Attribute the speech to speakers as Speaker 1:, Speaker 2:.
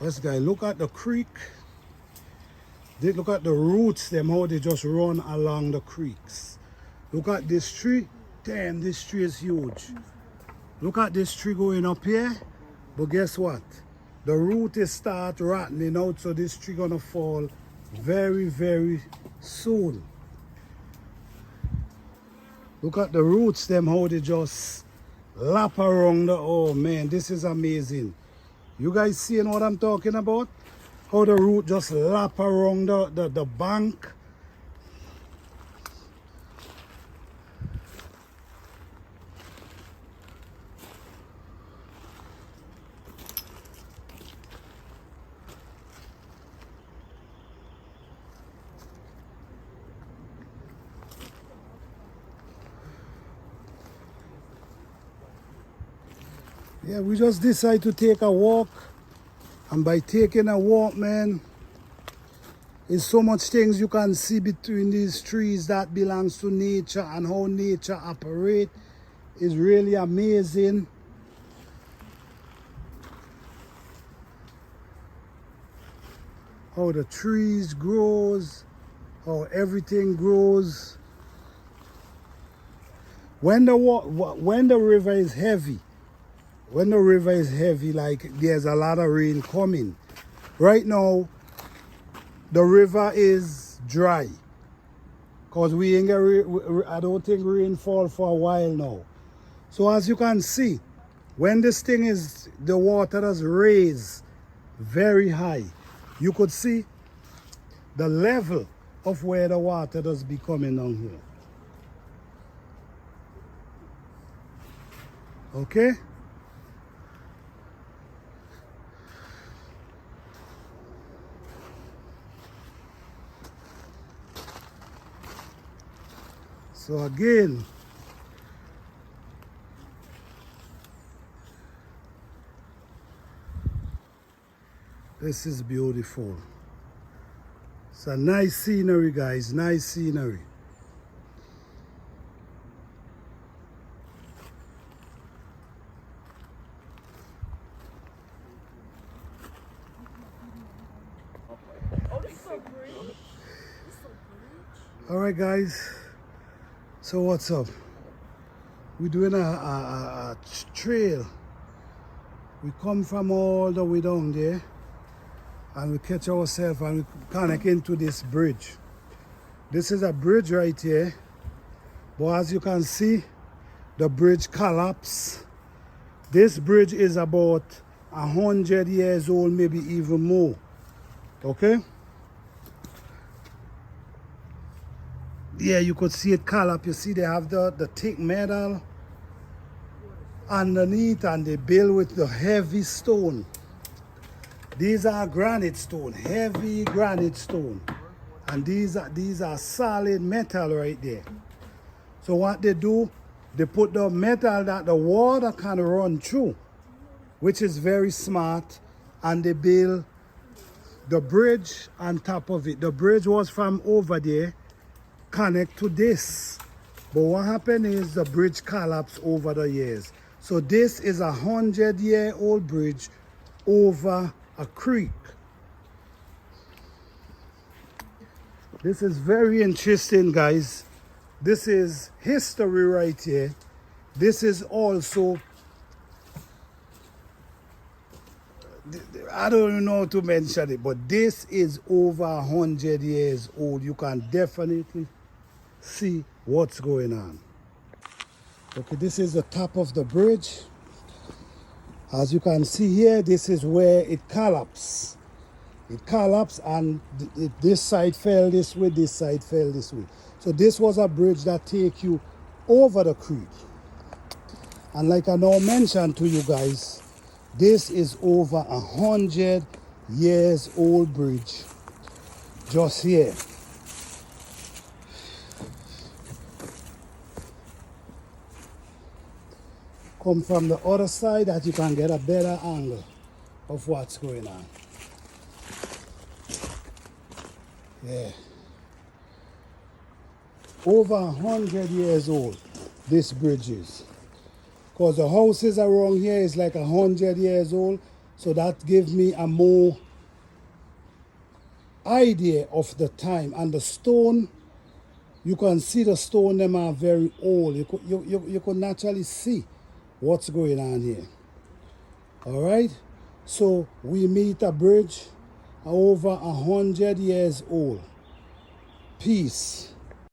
Speaker 1: This guy, look at the creek. Look at the roots, them how they just run along the creeks. Look at this tree. Damn, this tree is huge. Look at this tree going up here. But guess what? The root is start rattling out, so this tree gonna fall very, very soon. Look at the roots, them how they just lap around the, oh man, this is amazing. You guys seeing what I'm talking about? How the root just lap around the bank. Yeah, we just decided to take a walk. And by taking a walk, man, there's so much things you can see between these trees that belongs to nature, and how nature operates is really amazing. How the trees grows, how everything grows. When the river is heavy, like there's a lot of rain coming. Right now, the river is dry. Because we ain't get, I don't think rain fall for a while now. So as you can see, when this thing is, the water is raised very high, you could see the level of where the water does be coming down here. Okay? So again, this is beautiful. It's a nice scenery, guys, nice scenery. All right, guys. So what's up? We're doing a trail. We come from all the way down there, and we catch ourselves and we connect into this bridge. This is a bridge right here, but as you can see, the bridge collapsed. This bridge is about 100 years old, maybe even more. Okay? Yeah, you could see it collapse. You see they have the thick metal underneath, and they build with the heavy stone. These are granite stone, heavy granite stone. And these are solid metal right there. So what they do, they put the metal that the water can run through, which is very smart, and they build the bridge on top of it. The bridge was from over there, connect to this, but what happened is the bridge collapsed over the years. So this is 100-year-old bridge over a creek. This is very interesting, guys. This is history right here. This is also, I don't even know how to mention it, but this is over 100 years old. You can definitely see what's going on. Okay, this is the top of the bridge. As you can see here, this is where it collapsed. It collapsed, and this side fell this way, this side fell this way. So this was a bridge that take you over the creek. And like I now mentioned to you guys, this is over 100 years old bridge just here. Come from the other side that you can get a better angle of what's going on. Yeah. Over 100 years old, this bridge is. Because the houses around here is like 100 years old. So that gives me a more idea of the time. And the stone, you can see the stone them are very old. You could naturally see what's going on here. All right. So we meet a bridge over 100 years old. Peace.